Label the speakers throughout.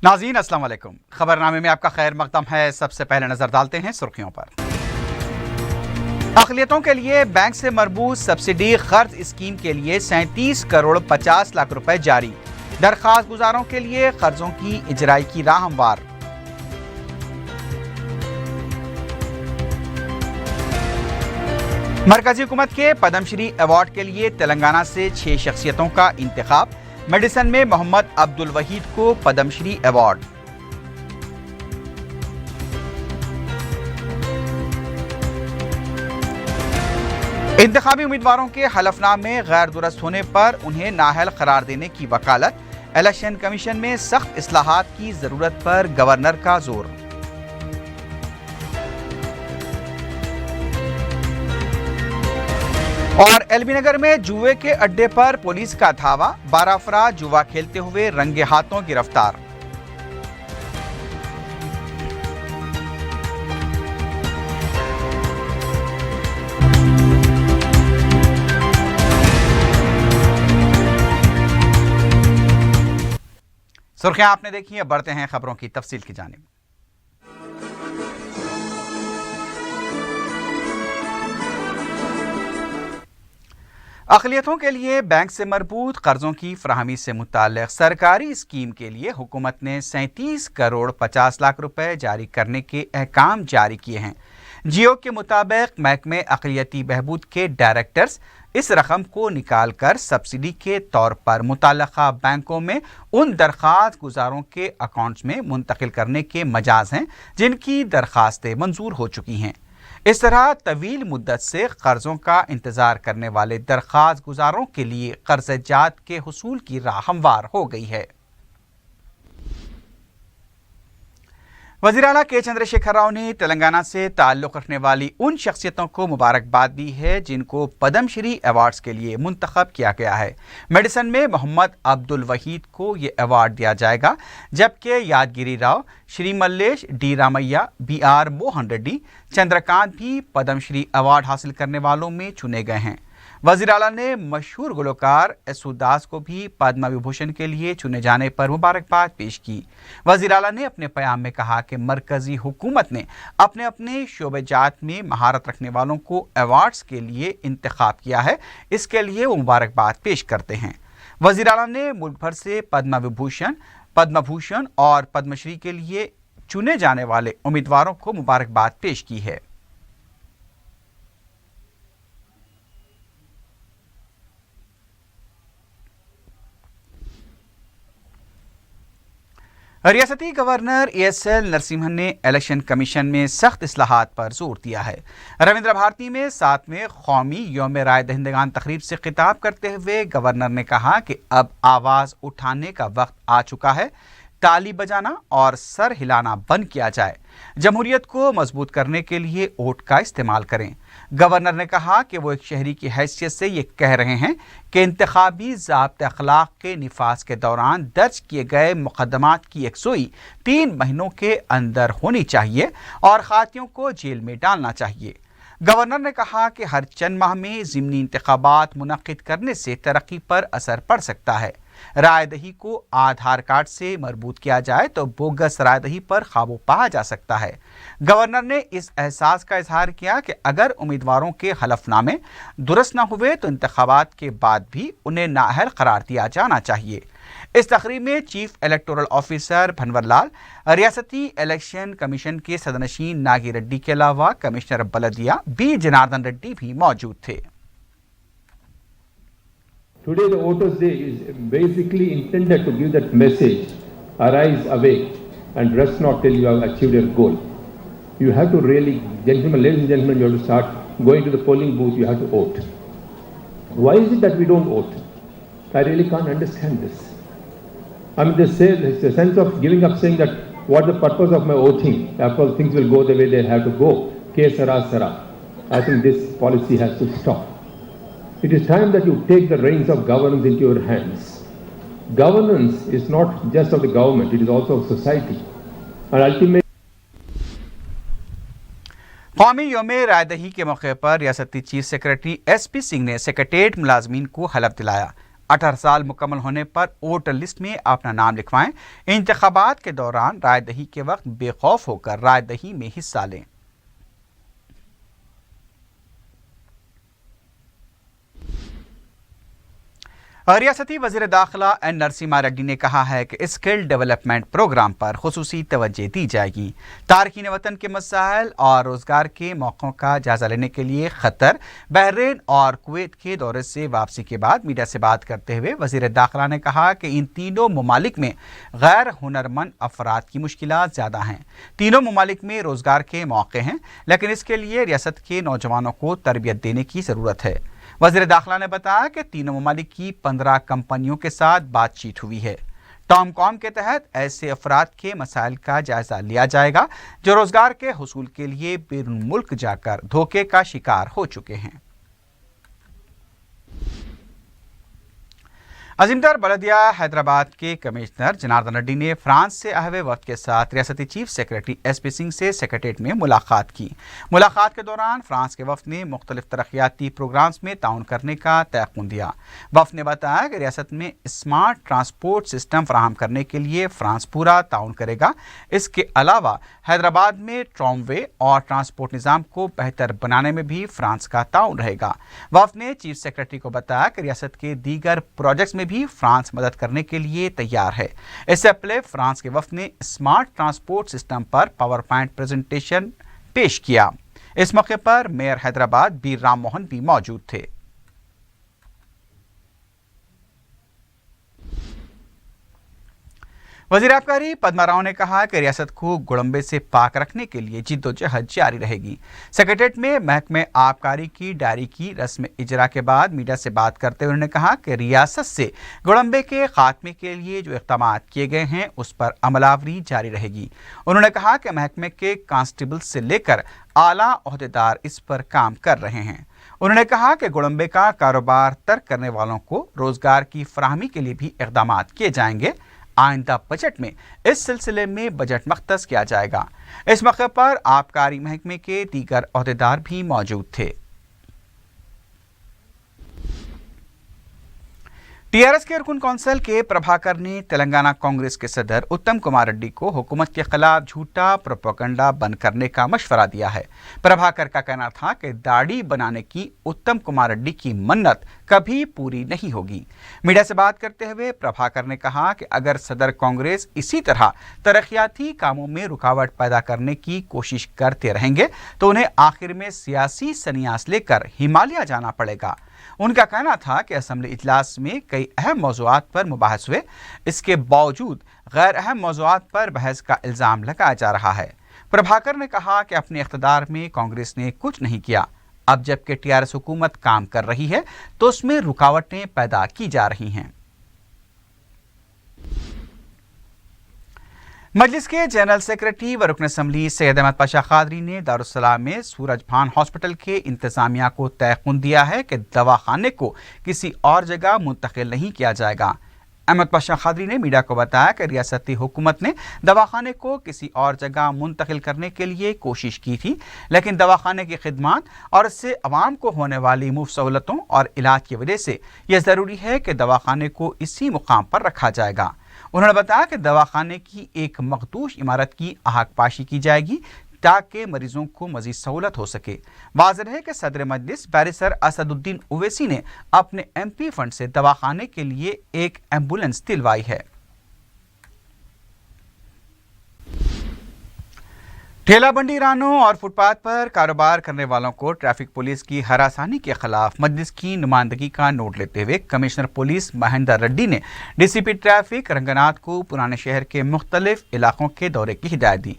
Speaker 1: नाज़रीन अस्सलाम वालेकुम। खबरनामे में आपका खैर मकदम है। सबसे पहले नजर डालते हैं सुर्खियों पर। अक़लियतों के लिए बैंक से मरबूत सब्सिडी कर्ज स्कीम के लिए 37 करोड़ 50 लाख रुपए जारी। दरख्वास्त गुजारों के लिए कर्जों की इजराई की राह हमवार। मरकजी हुकूमत के पद्मश्री अवार्ड के लिए तेलंगाना से 6 शख्सियतों का इंतखाब। मेडिसिन में मोहम्मद अब्दुल वहीद को पद्मश्री अवार्ड। इंतखाबी उम्मीदवारों के हलफनामे गैर दुरुस्त होने पर उन्हें नाअहल करार देने की वकालत। इलेक्शन कमीशन में सख्त इस्लाहात की जरूरत पर गवर्नर का जोर। और एलबी नगर में जुए के अड्डे पर पुलिस का धावा। 12 अफराद जुआ खेलते हुए रंगे हाथों गिरफ्तार। सुर्खियां आपने देखी है, बढ़ते हैं खबरों की तफसील की जानिब। अक़लियतों के लिए बैंक से मरबूत कर्जों की फराहमी से मुताल्लिक़ सरकारी स्कीम के लिए हुकूमत ने 37 करोड़ 50 लाख रुपए जारी करने के अहकाम जारी किए हैं। जियो के मुताबिक महकमे अक़लियती बहबूद के डायरेक्टर्स इस रकम को निकाल कर सब्सिडी के तौर पर मुतल्लक़ा बैंकों में उन दरख्वास्त गुजारों के अकाउंट्स में मुंतकिल करने के मजाज हैं जिनकी दरख्वास्तें मंजूर हो चुकी हैं। इस तरह तवील मुद्दत से कर्जों का इंतजार करने वाले दरख्वास्त गुजारों के लिए कर्ज़जात के हुसूल की राह हमवार हो गई है। वज़ीर आला के चंद्रशेखर राव ने तेलंगाना से ताल्लुक़ रखने वाली उन शख्सियतों को मुबारकबाद दी है जिनको पद्मश्री अवार्ड्स के लिए मुंतखब किया गया है। मेडिसिन में मोहम्मद अब्दुल वहीद को ये अवार्ड दिया जाएगा, जबकि यादगिरी राव, श्री मल्लेश, डी रामैया, BR मोहन रेड्डी, चंद्रकांत भी पद्मश्री अवार्ड हासिल करने वालों में चुने गए हैं। वज़ीर आला ने मशहूर गुलकार यसुदास को भी पद्म विभूषण के लिए चुने जाने पर मुबारकबाद पेश की। वज़ीर आला ने अपने बयान में कहा कि मरकजी हुकूमत ने अपने अपने शोबेजात में महारत रखने वालों को अवार्ड्स के लिए इंतखाब किया है, इसके लिए वो मुबारकबाद पेश करते हैं। वज़ीर आला ने मुल्क भर से पद्म विभूषण, पद्म भूषण और पद्मश्री के लिए चुने जाने वाले उम्मीदवारों को मुबारकबाद पेश की है। रियासती गवर्नर ESL नरसिम्हन ने इलेक्शन कमीशन में सख्त इस्लाहात पर जोर दिया है। रविंद्र भारती में 7वें कौमी यौम राय दहिंदगान तकरीब से खिताब करते हुए गवर्नर ने कहा कि अब आवाज़ उठाने का वक्त आ चुका है, ताली बजाना और सर हिलाना बंद किया जाए। जमहूरियत को मजबूत करने के लिए वोट का इस्तेमाल करें। गवर्नर ने कहा कि वो एक शहरी की हैसियत से ये कह रहे हैं कि इंतखाबी ज़ाब्ते अखलाक के निफाज के दौरान दर्ज किए गए मुकदमात की यकसुई 3 महीनों के अंदर होनी चाहिए और खातियों को जेल में डालना चाहिए। गवर्नर ने कहा कि हर चंद माह में ज़िमनी इंतखाबात मुनक्किद करने से तरक्की पर असर पड़ सकता है। रायदही को आधार कार्ड से मरबूत किया जाए तो बोगस रायदही पर काबू पाया जा सकता है। गवर्नर ने इस एहसास का इजहार किया कि अगर उम्मीदवारों के हलफनामे दुरुस्त न हुए तो इंतखाबात के बाद भी उन्हें नाअहल करार दिया जाना चाहिए। इस तकरीब में चीफ इलेक्टोरल ऑफिसर भनवर लाल, रियासती इलेक्शन कमीशन के सदनशीन नागी रेड्डी के अलावा कमिश्नर बलदिया B जनार्दन रेड्डी भी मौजूद थे।
Speaker 2: Today the Voters' Day is basically intended to give that message, arise, awake and rest not till you have achieved your goal. You have to really, gentlemen, ladies and gentlemen, you have to start going to the polling booth, you have to vote. Why is it that we don't vote? I really can't understand this. I mean, there's a sense of giving up, saying that what the purpose of my voting, of course things will go the way they have to go. Ke sara sara. I think this policy has to stop. It is time that you take the reins of governance into your hands. Governance is not just of the government, it is also of society. And ultimately
Speaker 1: कौमी यौम रायदही के मौके पर रियासती chief secretary SP Singh ने secretariat मुलाजमीन को हलफ दिलाया। 18 साल मुकम्मल होने पर वोटर लिस्ट में अपना नाम लिखवाएं। इंतखाबात के दौरान राय दही के वक्त बेखौफ होकर राय दही में हिस्सा लें। रियासती वज़ीर दाखिला एन नरसिम्हा रेड्डी ने कहा है कि स्किल डेवलपमेंट प्रोग्राम पर खुसूसी तवज्जो दी जाएगी। तारकीन वतन के मसाइल और रोजगार के मौक़ों का जायजा लेने के लिए कतर, बहरीन और कुवैत के दौरे से वापसी के बाद मीडिया से बात करते हुए वज़ीर दाखिला ने कहा कि इन तीनों ममालिक में गैर हुनरमंद अफराद की मुश्किलात ज़्यादा हैं। तीनों ममालिक में रोजगार के मौके हैं, लेकिन इसके लिए रियासत के नौजवानों को तरबियत देने की ज़रूरत है। वज़ीर दाखिला ने बताया कि तीनों ममालिक की 15 कंपनियों के साथ बातचीत हुई है। टॉमकॉम के तहत ऐसे अफराद के मसाइल का जायजा लिया जाएगा जो रोजगार के हुसूल के लिए बैरून मुल्क जाकर धोखे का शिकार हो चुके हैं। अजीमतर बलदिया हैदराबाद के कमिश्नर जनार्दन रेड्डी ने फ्रांस से आए हुए वक्त के साथ रियासती चीफ सेक्रेटरी SP सिंह से सेक्रेटेरिएट में मुलाकात की। मुलाकात के दौरान फ्रांस के वफ्द ने मुख्तलिफ तरक्याती प्रोग्राम्स में ताउन करने का तयक़ुन दिया। वफ्द ने बताया कि रियासत में स्मार्ट ट्रांसपोर्ट सिस्टम फराहम करने के लिए फ्रांस पूरा ताउन करेगा। इसके अलावा हैदराबाद में ट्रामवे और ट्रांसपोर्ट निज़ाम को बेहतर बनाने में भी फ्रांस का ताउन रहेगा। वफ्द ने चीफ सेक्रेटरी को बताया कि रियासत के दीगर प्रोजेक्ट्स में भी फ्रांस मदद करने के लिए तैयार है। इससे पहले फ्रांस के वफ्द ने स्मार्ट ट्रांसपोर्ट सिस्टम पर पावर पॉइंट प्रेजेंटेशन पेश किया। इस मौके पर मेयर हैदराबाद बी राम मोहन भी मौजूद थे। वज़ीर आबकारी पद्मा राव ने कहा कि रियासत को गुड़म्बे से पाक रखने के लिए जिद्दोजहद जारी रहेगी। सेक्रेटेरिएट में महकमे आबकारी की डायरी की रस्म इजरा के बाद मीडिया से बात करते हुए उन्होंने कहा कि रियासत से गुड़म्बे के खात्मे के लिए जो इक़दाम किए गए हैं उस पर अमलावरी जारी रहेगी। उन्होंने कहा कि महकमे के कांस्टेबल से लेकर आला ओहदेदार इस पर काम कर रहे हैं। उन्होंने कहा कि गुड़म्बे का कारोबार तर्क करने वालों को रोजगार की फराहमी के लिए भी इक़दाम किए जाएंगे। आइंदा बजट में इस सिलसिले में बजट मख्तस किया जाएगा। इस मौके पर आबकारी महकमे के दीगर ओहदेदार भी मौजूद थे। टीआरएस के रुकन कौंसिल के प्रभाकर ने तेलंगाना कांग्रेस के सदर उत्तम कुमार रेड्डी को हुकूमत के खिलाफ झूठा प्रोपेगेंडा बंद करने का मशवरा दिया है। प्रभाकर का कहना था कि दाढ़ी बनाने की उत्तम कुमार रेड्डी की मन्नत कभी पूरी नहीं होगी। मीडिया से बात करते हुए प्रभाकर ने कहा कि अगर सदर कांग्रेस इसी तरह तरक्याती कामों में रुकावट पैदा करने की कोशिश करते रहेंगे तो उन्हें आखिर में सियासी संन्यास लेकर हिमालय जाना पड़ेगा। उनका कहना था कि असेंबली इजलास में कई अहम मौज़ूआत पर मुबाहस हुए, इसके बावजूद गैर अहम मौज़ूआत पर बहस का इल्ज़ाम लगाया जा रहा है। प्रभाकर ने कहा कि अपने इख्तिदार में कांग्रेस ने कुछ नहीं किया। अब जबकि टीआरएस हुकूमत काम कर रही है तो उसमें रुकावटें पैदा की जा रही हैं। मजलिस के जनरल सेक्रेटरी व रुकन असम्बली सैयद अहमद पाशा खादरी ने दारुस्सलाम में सूरजभान हॉस्पिटल के इंतजामिया को तयक़ुन दिया है कि दवाखाने को किसी और जगह मुंतकिल नहीं किया जाएगा। अहमद पाशा खादरी ने मीडिया को बताया कि रियासती हुकूमत ने दवाखाने को किसी और जगह मुंतकिल करने के लिए कोशिश की थी, लेकिन दवाखाने की खिदमत और इससे अवाम को होने वाली मुफ्त सहूलतों और इलाज की वजह से यह ज़रूरी है कि दवाखाने को इसी मुकाम पर रखा जाएगा। उन्होंने बताया कि दवाखाने की एक मखदूश इमारत की आहकपाशी की जाएगी ताकि मरीजों को मजीद सहूलत हो सके। वाज़ेह है कि सदर मजलिस बैरिस्टर असदुद्दीन ओवैसी ने अपने MP फंड से दवाखाने के लिए एक एम्बुलेंस दिलवाई है। ठेला बंडीरानों और फुटपाथ पर कारोबार करने वालों को ट्रैफिक पुलिस की हरासानी के खिलाफ मजलिस की नुमाइंदगी का नोट लेते हुए कमिश्नर पुलिस महेंद्र रेड्डी ने DCP ट्रैफिक रंगनाथ को पुराने शहर के मुख्तलिफ इलाकों के दौरे की हिदायत दी।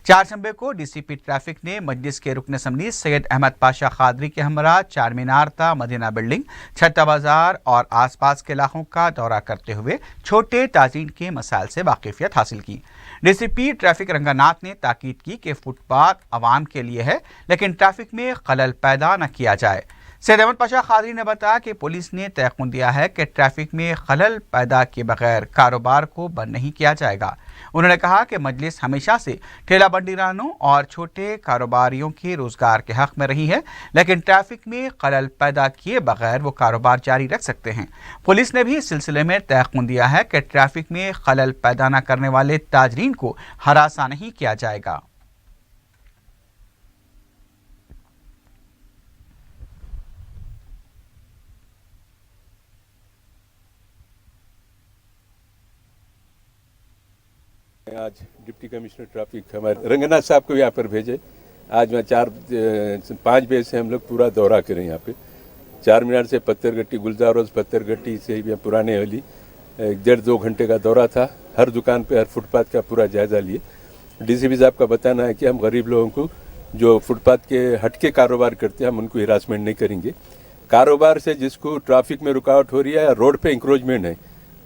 Speaker 1: 4 शंबे को DCP ट्रैफिक ने मजलिस के रुकन असम्बली सैयद अहमद पाशा खादरी के हमरा चार मीनार ता मदीना बिल्डिंग, छत्ता बाजार और आसपास के इलाकों का दौरा करते हुए छोटे ताजीन के मसाइल से वाकिफियत हासिल की। DCP ट्रैफिक रंगनाथ ने ताकीद की कि फुटपाथ आवाम के लिए है, लेकिन ट्रैफिक में खलल पैदा न किया जाए। सैयद अहमद पाशा खादरी ने बताया कि पुलिस ने तयक़ुन दिया है कि ट्रैफिक में खलल पैदा किए बगैर कारोबार को बंद नहीं किया जाएगा। उन्होंने कहा कि मजलिस हमेशा से ठेला बंडीरानों और छोटे कारोबारियों के रोजगार के हक में रही है, लेकिन ट्रैफिक में खलल पैदा किए बगैर वो कारोबार जारी रख सकते हैं। पुलिस ने भी इस सिलसिले में तयक़ुन दिया है कि ट्रैफिक में खलल पैदा न करने वाले ताजरीन को हरासा नहीं किया जाएगा।
Speaker 3: आज डिप्टी कमिश्नर ट्रैफिक हमारे रंगनाथ साहब को यहाँ पर भेजे। आज मैं 4-5 बजे से हम लोग पूरा दौरा करें यहाँ पे, 4 मीनार से पत्थरगट्टी, गुलजार रोज पत्थरगट्टी से पुराने वाली 1.5-2 घंटे का दौरा था। हर दुकान पे हर फुटपाथ का पूरा जायजा लिए। डीसीपी साहब का बताना है कि हम गरीब लोगों को जो फुटपाथ के हटके कारोबार करते हैं हम उनको हिरासमेंट नहीं करेंगे। कारोबार से जिसको ट्रैफिक में रुकावट हो रही है या रोड पे इंक्रोचमेंट है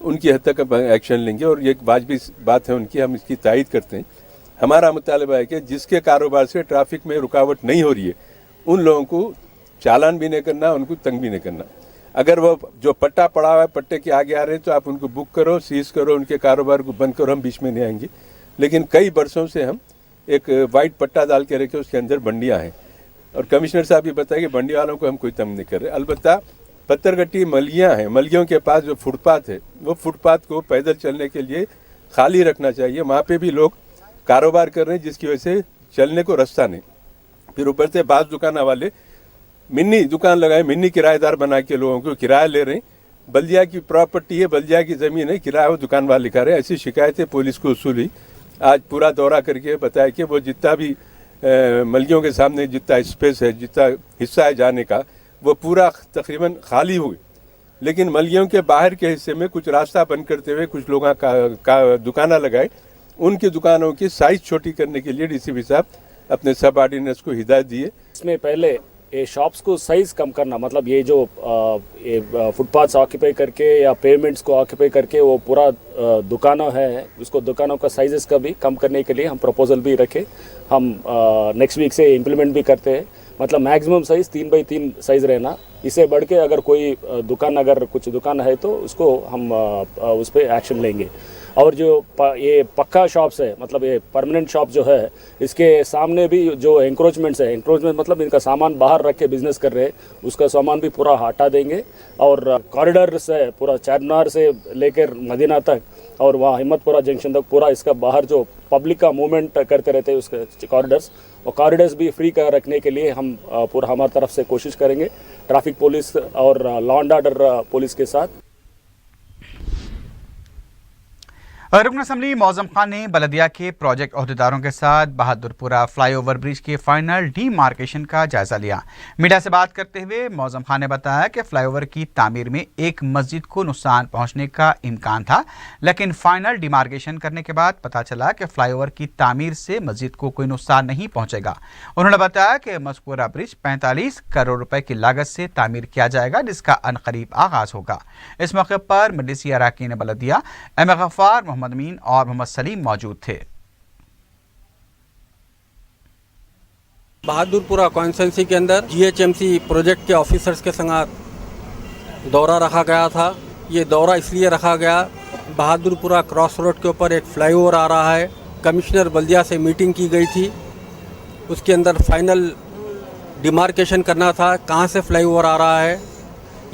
Speaker 3: उनकी हद तक एक्शन लेंगे और ये एक वाजिबी बात है उनकी, हम इसकी तायद करते हैं। हमारा मुतालबा है कि जिसके कारोबार से ट्रैफिक में रुकावट नहीं हो रही है उन लोगों को चालान भी नहीं करना, उनको तंग भी नहीं करना। अगर वो जो पट्टा पड़ा हुआ है पट्टे के आगे आ रहे हैं तो आप उनको बुक करो, सीज करो, उनके कारोबार को बंद करो, हम बीच में नहीं आएंगे। लेकिन कई बरसों से हम एक वाइट पट्टा डाल के रखे, उसके अंदर बंडियाँ हैं और कमिश्नर साहब भी बताए कि बंडी वालों को हम कोई तंग नहीं कर रहे। अलबत्ता पत्थरगट्टी मलियाँ हैं, मलियों के पास जो फुटपाथ है वो फुटपाथ को पैदल चलने के लिए खाली रखना चाहिए। वहाँ पे भी लोग कारोबार कर रहे हैं जिसकी वजह से चलने को रास्ता नहीं। फिर ऊपर से बाज़ दुकान वाले मिनी दुकान लगाए, मिनी किराएदार बना के लोगों को किराया ले रहे हैं। बल्दिया की प्रॉपर्टी है, बल्दिया की ज़मीन है, किराया वो दुकान वाले लिखा रहे हैं। ऐसी शिकायतें पुलिस को उसूल हुई। आज पूरा दौरा करके बताया कि वो जितना भी मलियों के सामने जितना स्पेस है, जितना हिस्सा है जाने का, वो पूरा तकरीबन खाली हुई। लेकिन मलियों के बाहर के हिस्से में कुछ रास्ता बंद करते हुए कुछ लोगों का दुकाना लगाए। उनकी दुकानों की साइज छोटी करने के लिए डीसीपी साहब अपने सब ऑर्डिनेंस को हिदायत दिए।
Speaker 4: इसमें पहले ये शॉप्स को साइज कम करना, मतलब ये जो फुटपाथ ऑक्यूपाई करके या पेमेंट्स को ऑक्यूपाई करके वो पूरा दुकानों है, उसको दुकानों का साइजेस का भी कम करने के लिए हम प्रपोजल भी रखे। हम नेक्स्ट वीक से इम्प्लीमेंट भी करते हैं। मतलब मैक्सिमम साइज़ 3x3 साइज़ रहना। इससे बढ़ के अगर कोई दुकान, अगर कुछ दुकान है तो उसको हम उस पर एक्शन लेंगे। और जो ये पक्का शॉप्स है, मतलब ये परमानेंट शॉप जो है, इसके सामने भी जो एंक्रोचमेंट्स है, एंक्रोचमेंट मतलब इनका सामान बाहर रख के बिजनेस कर रहे हैं, उसका सामान भी पूरा हटा देंगे। और कॉरिडोर से पूरा चारमीनार से लेकर मदीना तक और वहाँ हिम्मतपुरा जंक्शन तक पूरा इसका बाहर जो पब्लिक का मूवमेंट करते रहते हैं उसके कॉरिडोर्स, और कॉरिडोर्स भी फ्री कर रखने के लिए हम पूरा हमारी तरफ से कोशिश करेंगे, ट्रैफिक पुलिस और लॉ एंड ऑर्डर पुलिस के साथ।
Speaker 1: रुकन असम्बली मौज़म खान ने बलदिया के प्रोजेक्ट अहदेदारों के साथ बहादुरपुरा फ्लाईओवर ब्रिज के फाइनल डीमार्केशन का जायजा लिया। मीडिया से बात करते हुए मौज़म खान ने बताया कि फ्लाईओवर की तामीर में एक मस्जिद को नुकसान पहुंचने का इम्कान था, लेकिन फाइनल डीमार्केशन करने के बाद पता चला कि फ्लाईओवर की तामीर से मस्जिद को कोई नुकसान नहीं पहुंचेगा। उन्होंने बताया कि मज़कूरा ब्रिज 45 करोड़ रुपए की लागत से तामीर किया जाएगा, जिसका अनकरीब आगाज होगा। इस मौके पर मजलिसी अरकान बलदिया एम गफ्फार, मोहम्मद अमीन और मोहम्मद सलीम मौजूद थे।
Speaker 5: बहादुरपुरा कॉन्स्टिट्यूंसी के अंदर जीएचएमसी प्रोजेक्ट के ऑफिसर्स के संग दौरा रखा गया था। ये दौरा इसलिए रखा गया, बहादुरपुरा क्रॉस रोड के ऊपर एक फ्लाईओवर आ रहा है। कमिश्नर बल्दिया से मीटिंग की गई थी, उसके अंदर फाइनल डिमार्केशन करना था कहाँ से फ्लाईओवर आ रहा है।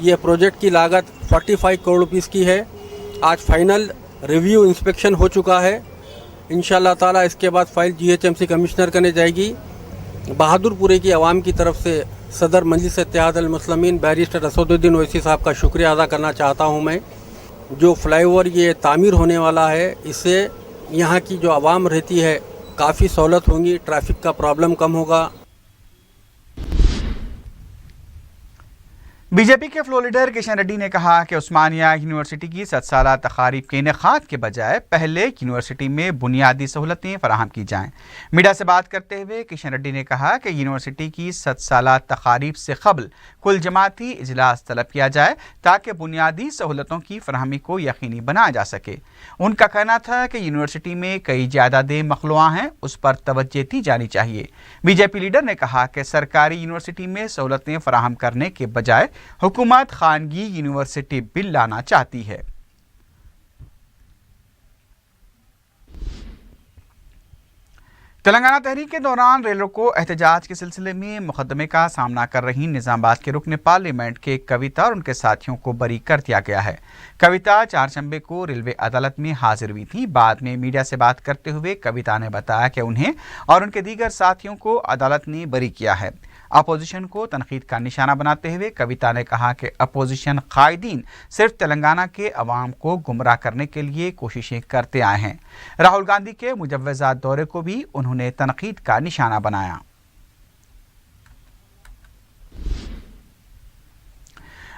Speaker 5: ये प्रोजेक्ट की लागत 45 करोड़ रुपीस की है। आज फाइनल रिव्यू इंस्पेक्शन हो चुका है। इंशाअल्लाह ताला इसके बाद फाइल जीएचएमसी कमिश्नर करने जाएगी। बहादुरपुरे की आवाम की तरफ से सदर मजलिस इत्तेहाद अल मुस्लिमीन बैरिस्टर असदुद्दीन ओवैसी साहब का शुक्रिया अदा करना चाहता हूं मैं। जो फ्लाईओवर ये तामीर होने वाला है, इससे यहाँ की जो आवाम रहती है काफ़ी सहूलत होंगी, ट्रैफिक का प्रॉब्लम कम होगा।
Speaker 1: बीजेपी के फ्लोर लीडर किशन रेड्डी ने कहा कि उस्मानिया यूनिवर्सिटी की 7 साला तकारीब के इनेकाद के बजाय पहले यूनिवर्सिटी में बुनियादी सहूलतें फराहम की जाएं। मीडिया से बात करते हुए किशन रेड्डी ने कहा कि यूनिवर्सिटी की 7 साला तकारीब से कबल कुल जमाती इजलास तलब किया जाए ताकि बुनियादी सहूलतों की फराहमी को यकीनी बनाया जा सके। उनका कहना था कि यूनिवर्सिटी में कई जायदादें मखलूआ हैं, उस पर तवज्जो दी जानी चाहिए। बीजेपी लीडर ने कहा कि सरकारी यूनिवर्सिटी में सहूलतें फराहम करने के बजाय हुकूमत खानगी यूनिवर्सिटी बिल लाना चाहती है। तेलंगाना तहरीक के दौरान रेल रोको एहतजाज के सिलसिले में मुकदमे का सामना कर रही निजामाबाद के रुकन पार्लियामेंट के कविता और उनके साथियों को बरी कर दिया गया है। कविता चारशंबे को रेलवे अदालत में हाजिर हुई थी। बाद में मीडिया से बात करते हुए कविता ने बताया कि उन्हें और उनके दीगर साथियों को अदालत ने बरी किया है। अपोजिशन को तनकीद का निशाना बनाते हुए कविता ने कहा कि अपोजिशन कायदीन सिर्फ तेलंगाना के अवाम को गुमराह करने के लिए कोशिशें करते आए हैं। राहुल गांधी के मुजव्वज़ा दौरे को भी उन्होंने तनकीद का निशाना बनाया।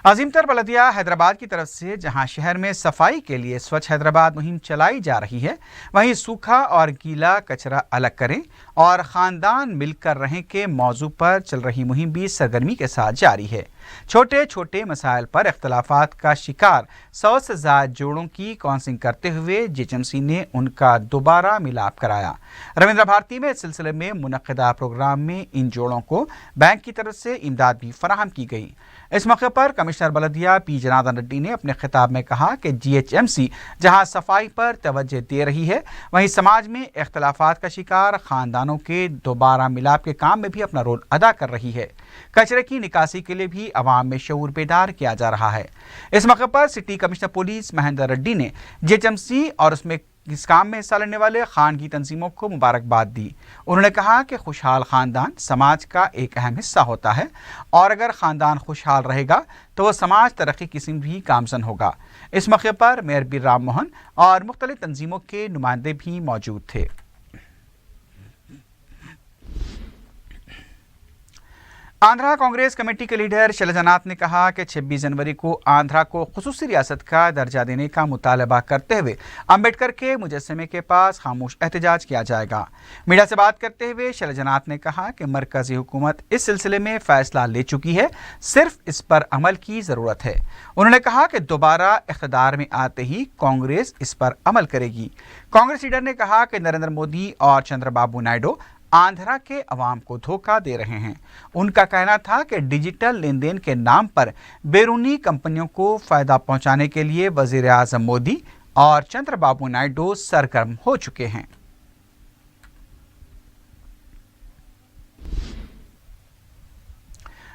Speaker 1: अजीमतर बलदिया हैदराबाद की तरफ से जहां शहर में सफाई के लिए स्वच्छ हैदराबाद मुहिम चलाई जा रही है, वहीं सूखा और गीला कचरा अलग करें और ख़ानदान मिलकर रहें के मौजू पर चल रही मुहिम भी सरगर्मी के साथ जारी है। छोटे छोटे मसाइल पर इख्तलाफात का शिकार 100 से ज़्यादा जोड़ों की काउंसलिंग करते हुए जेएचएमसी ने उनका दोबारा मिलाप कराया। रविंद्र भारती में इस सिलसिले में मुनक्किदा प्रोग्राम में इन जोड़ों को बैंक की तरफ से इमदाद भी फराहम की गई। इस मौके पर कमिश्नर बलदिया पी जनार्दन रेड्डी ने अपने खिताब में कहा कि जीएचएमसी जहां सफाई पर तवज्जो दे रही है, वहीं समाज में इख्तलाफात का शिकार खानदानों के दोबारा मिलाप के काम में भी अपना रोल अदा कर रही है। कचरे की निकासी के लिए भी अवाम में शऊर बेदार किया जा रहा है। इस मौके पर city commissioner police Mahendra Reddy ने जीएचएमसी और उसमें इस काम में हिस्सा लेने वाले खानगी तंजीमों को मुबारकबाद दी। उन्होंने कहा कि खुशहाल खानदान समाज का एक अहम हिस्सा होता है और अगर खानदान खुशहाल रहेगा तो वह समाज तरक्की किस्म भी गामजन होगा। इस मौके पर मेयर बीर राम मोहन और मुख्तलिफ तंजीमों के नुमाइंदे भी मौजूद थे। आंध्रा कांग्रेस कमेटी के लीडर शैलजा नाथ ने कहा कि 26 जनवरी को आंध्रा को खुसूसी रियासत का दर्जा देने का मुतालबा करते हुए अम्बेडकर के मुजस्समे के पास खामोश एहतजाज किया जाएगा। मीडिया से बात करते हुए शैलजा नाथ ने कहा कि मरकजी हुकूमत इस सिलसिले में फैसला ले चुकी है, सिर्फ इस पर अमल की ज़रूरत है। उन्होंने कहा कि दोबारा इख्तिदार में आते ही कांग्रेस इस पर अमल करेगी। कांग्रेस लीडर ने कहा कि नरेंद्र मोदी और चंद्रबाबू नायडू आंध्रा के अवाम को धोखा दे रहे हैं। उनका कहना था कि डिजिटल लेन देन के नाम पर बैरूनी कंपनियों को फायदा पहुंचाने के लिए वजीर आजम मोदी और चंद्रबाबू नायडू सरगर्म हो चुके हैं।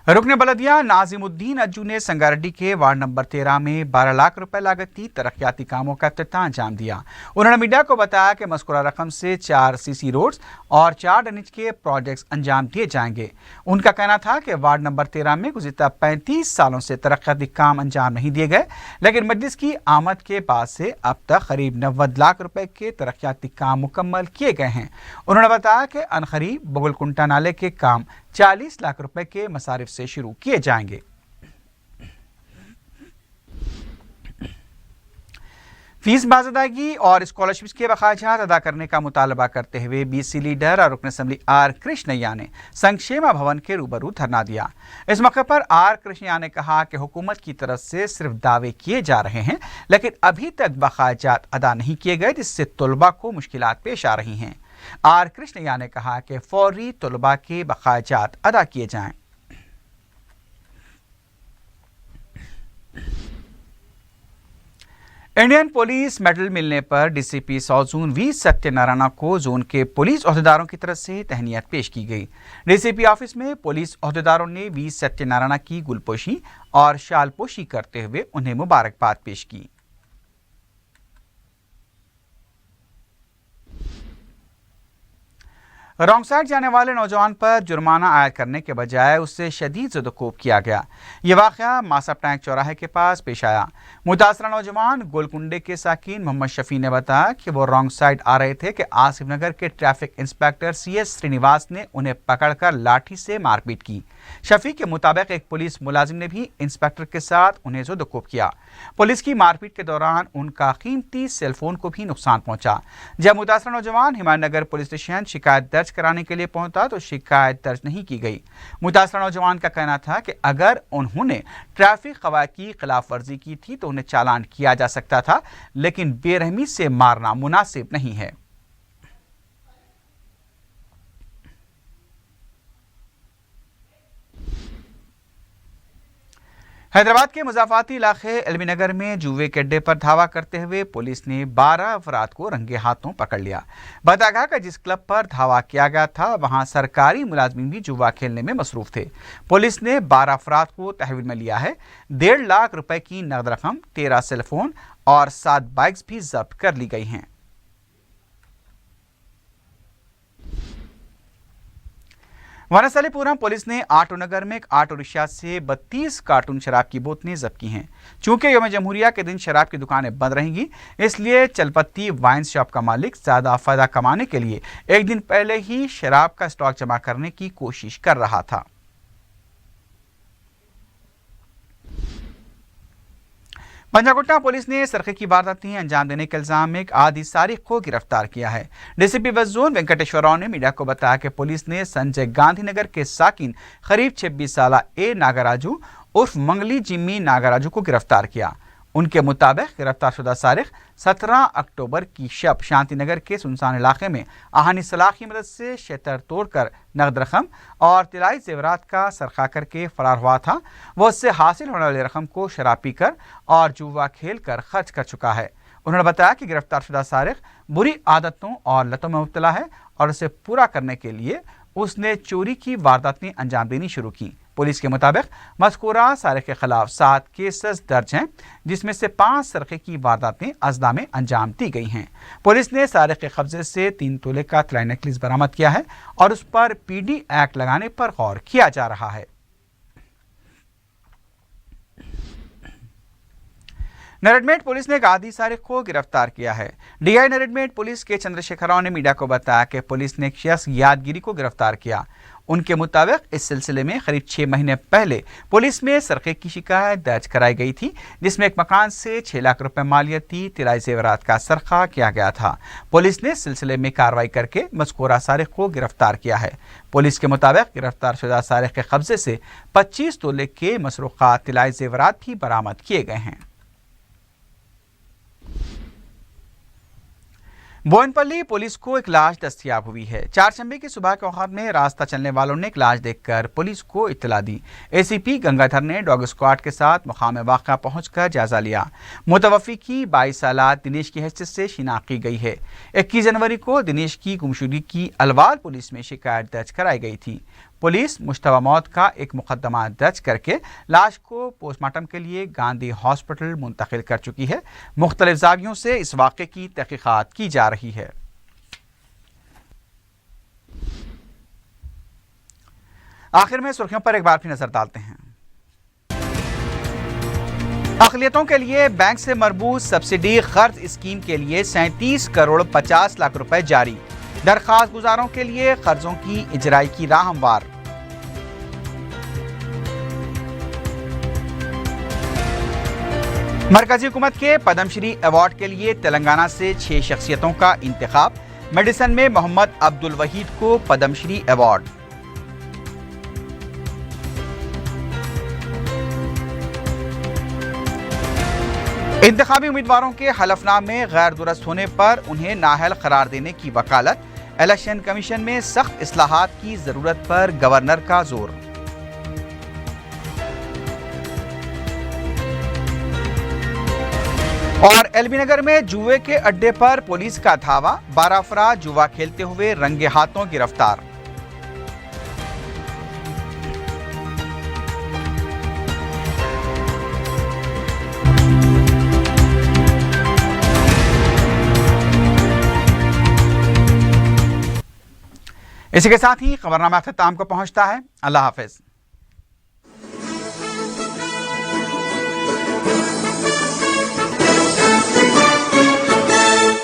Speaker 1: रुकन बलदिया नाजिमुद्दीन अज्जू ने संगारेड्डी के वार्ड नंबर 13 में 12 लाख रुपए लागत की तरक्याती कामों का इफ्तिताह अंजाम दिया। उन्होंने मीडिया को बताया कि मज़कूरा रकम से 4 सीसी रोड्स और 4 ड्रेनेज के प्रोजेक्ट्स अंजाम दिए जाएंगे। उनका कहना था कि वार्ड नंबर 13 में गुज़िश्ता 35 सालों से तरक्याती काम अंजाम नहीं दिए गए, लेकिन मजलिस की आमद के बाद से अब तक करीब 90 लाख रुपए के तरक्याती काम मुकम्मल किए गए हैं। उन्होंने बताया कि अनकरीब बगुलकुंटा नाले के काम 40 लाख रुपए के मसारिफ से शुरू किए जाएंगे। फीस बाज़दागी और स्कॉलरशिप्स के बकायात अदा करने का मुतालबा करते हुए बीसी लीडर और रुकन असेंबली आर कृष्णैया ने संक्षेमा भवन के रूबरू धरना दिया। इस मौके पर आर कृष्णैया ने कहा कि हुकूमत की तरफ से सिर्फ दावे किए जा रहे हैं, लेकिन अभी तक बकायात अदा नहीं किए गए, जिससे तलबा को मुश्किलात पेश आ रही हैं। आर कृष्णैया ने कहा कि फौरी तलबा के बकायात अदा किए जाएं। इंडियन पुलिस मेडल मिलने पर DCP south zone V Satyanarayana को जोन के पुलिस ओहदेदारों की तरफ से तहनीत पेश की गई। डीसीपी ऑफिस में पुलिस ओहदेदारों ने वी सत्यनारायण की गुलपोशी और शालपोशी करते हुए उन्हें मुबारकबाद पेश की। रॉन्ग साइड जाने वाले नौजवान पर जुर्माना आयद करने के बजाय उससे शदीद ज़दकोब किया गया। ये वाक़या मासब टैंक चौराहे के पास पेश आया। मुतासरा नौजवान गोलकुंडे के साकिन मोहम्मद शफी ने बताया कि वो रॉन्ग साइड आ रहे थे कि आसिफ नगर के ट्रैफिक इंस्पेक्टर CS श्रीनिवास ने उन्हें पकड़कर लाठी से मारपीट की। शफीक के मुताबिक एक पुलिस मुलाजिम ने भी इंस्पेक्टर के साथ उन्हें ज़ुदकुब किया। पुलिस की मारपीट के दौरान उनका कीमती सेल फोन को भी नुकसान पहुंचा। जब मुतासरा नौजवान हिमायतनगर पुलिस स्टेशन शिकायत दर्ज कराने के लिए पहुंचा तो शिकायत दर्ज नहीं की गई। मुतासरा नौजवान का कहना था कि अगर उन्होंने ट्रैफिक क़वायद की खिलाफ वर्जी की थी तो उन्हें चालान किया जा सकता था, लेकिन बेरहमी से मारना मुनासिब नहीं है। हैदराबाद के मुज़ाफ़ाती इलाके एलबी नगर में जुए के अड्डे पर धावा करते हुए पुलिस ने 12 अफराद को रंगे हाथों पकड़ लिया। बताया गया कि जिस क्लब पर धावा किया गया था वहां सरकारी मुलाजमीन भी जुआ खेलने में मसरूफ थे। पुलिस ने 12 अफराद को तहवील में लिया है। 1.5 लाख रुपए की नकद रकम, 13 सेल फोन और 7 बाइक्स भी जब्त कर ली गई हैं। वनस्थलीपुरम पुलिस ने आटो नगर में एक ऑटो रिक्शा से 32 कार्टून शराब की बोतलें जब्त की हैं। चूंकि यौम जमहूरिया के दिन शराब की दुकानें बंद रहेंगी, इसलिए चलपत्ती वाइन शॉप का मालिक ज़्यादा फायदा कमाने के लिए एक दिन पहले ही शराब का स्टॉक जमा करने की कोशिश कर रहा था। पंजागुट्टा पुलिस ने सरखे की वारदातें अंजाम देने के इल्जाम में एक आदि सारिक को गिरफ्तार किया है। DCP west zone Venkateshwar Rao ने मीडिया को बताया कि पुलिस ने संजय गांधी नगर के साकिन करीब 26 साल ए नागराजू उर्फ मंगली जिम्मी नागराजू को गिरफ्तार किया। उनके मुताबिक गिरफ्तारशुदा सारिक 17 अक्टूबर की शब शांति नगर के सुनसान इलाके में आहनी सलाह की मदद से शटर तोड़कर नकद रकम और तिलाई जेवरात का सरखा करके फरार हुआ था। वो उससे हासिल होने वाली रकम को शराब पीकर और जुआ खेल कर खर्च कर चुका है। उन्होंने बताया कि गिरफ्तारशुदा सारिक बुरी आदतों और लतों में मुब्तला है और उसे पूरा करने के लिए उसने चोरी की वारदातें अंजाम देनी शुरू की। पुलिस के मुताबिक मज़कूरा सारिक के खिलाफ 7 केसेस दर्ज हैं, जिसमें से 5 सरखे की वारदातें अजला में अंजाम दी गई हैं। पुलिस ने सारिक के कब्जे से 3 तोले का तिलाई नेकलेस बरामद किया है और उस पर पीडी एक्ट लगाने पर गौर किया जा रहा है। नरडमेट पुलिस ने एक आदि सारिक को गिरफ्तार किया है। डीआई नरडमेट पुलिस के चंद्रशेखर राव ने मीडिया को बताया कि पुलिस ने एक शख्स यादगिरी को गिरफ्तार किया। उनके मुताबिक इस सिलसिले में करीब 6 महीने पहले पुलिस में सरखे की शिकायत दर्ज कराई गई थी, जिसमें एक मकान से 6 लाख रुपए मालियती तिलाई जेवरात का सरखा किया गया था। पुलिस ने इस सिलसिले में कार्रवाई करके मज़कूरा सारिक को गिरफ्तार किया है। पुलिस के मुताबिक गिरफ्तारशुदा सारिक के कब्जे से 25 तोले के मसरूक़ा तिलाई जेवरात भी बरामद किए गए हैं। बोयनपल्ली पुलिस को एक लाश दस्तयाब हुई है। चारशंबे की सुबह के वक्त में रास्ता चलने वालों ने एक लाश देखकर पुलिस को इत्तला दी। एसीपी गंगाधर ने डॉग स्क्वाड के साथ मुकाम वाक़ा पहुंचकर जायजा लिया। मुतवफ़ी की 22 साला दिनेश की हैसियत से शिनाख्त की गई है। 21 जनवरी को दिनेश की गुमशुदगी की अलवाल पुलिस में शिकायत दर्ज कराई गई थी। पुलिस मुश्तबा मौत का एक मुकदमा दर्ज करके लाश को पोस्टमार्टम के लिए गांधी हॉस्पिटल मुंतकिल कर चुकी है। मुख्तलिफ ज़ावियों से इस वाक़े की तहक़ीक़ात की जा रही है। आखिर में सुर्खियों पर एक बार फिर नजर डालते हैं। अक़लियतों के लिए बैंक से मरबूत सब्सिडी कर्ज स्कीम के लिए 37 करोड़ 50 लाख रुपए जारी। दरख्वास्त गुजारों के लिए कर्जों की इजराई की राह हमवार। मरकजी हुकूमत के पद्मश्री अवार्ड के लिए तेलंगाना से 6 शख्सियतों का इंतखाब। मेडिसिन में मोहम्मद अब्दुल वहीद को पद्मश्री अवार्ड। इंतखाबी उम्मीदवारों के हलफनामे गैर दुरुस्त होने पर उन्हें नाअहल करार देने की वकालत। इलेक्शन कमीशन में सख्त इस्लाहात की जरूरत पर गवर्नर का जोर। और एलबी नगर में जुए के अड्डे पर पुलिस का धावा। 12 अफराद जुआ खेलते हुए रंगे हाथों गिरफ्तार। इसी के साथ ही खबरनामा अख्ताम को पहुंचता है। अल्लाह हाफिज।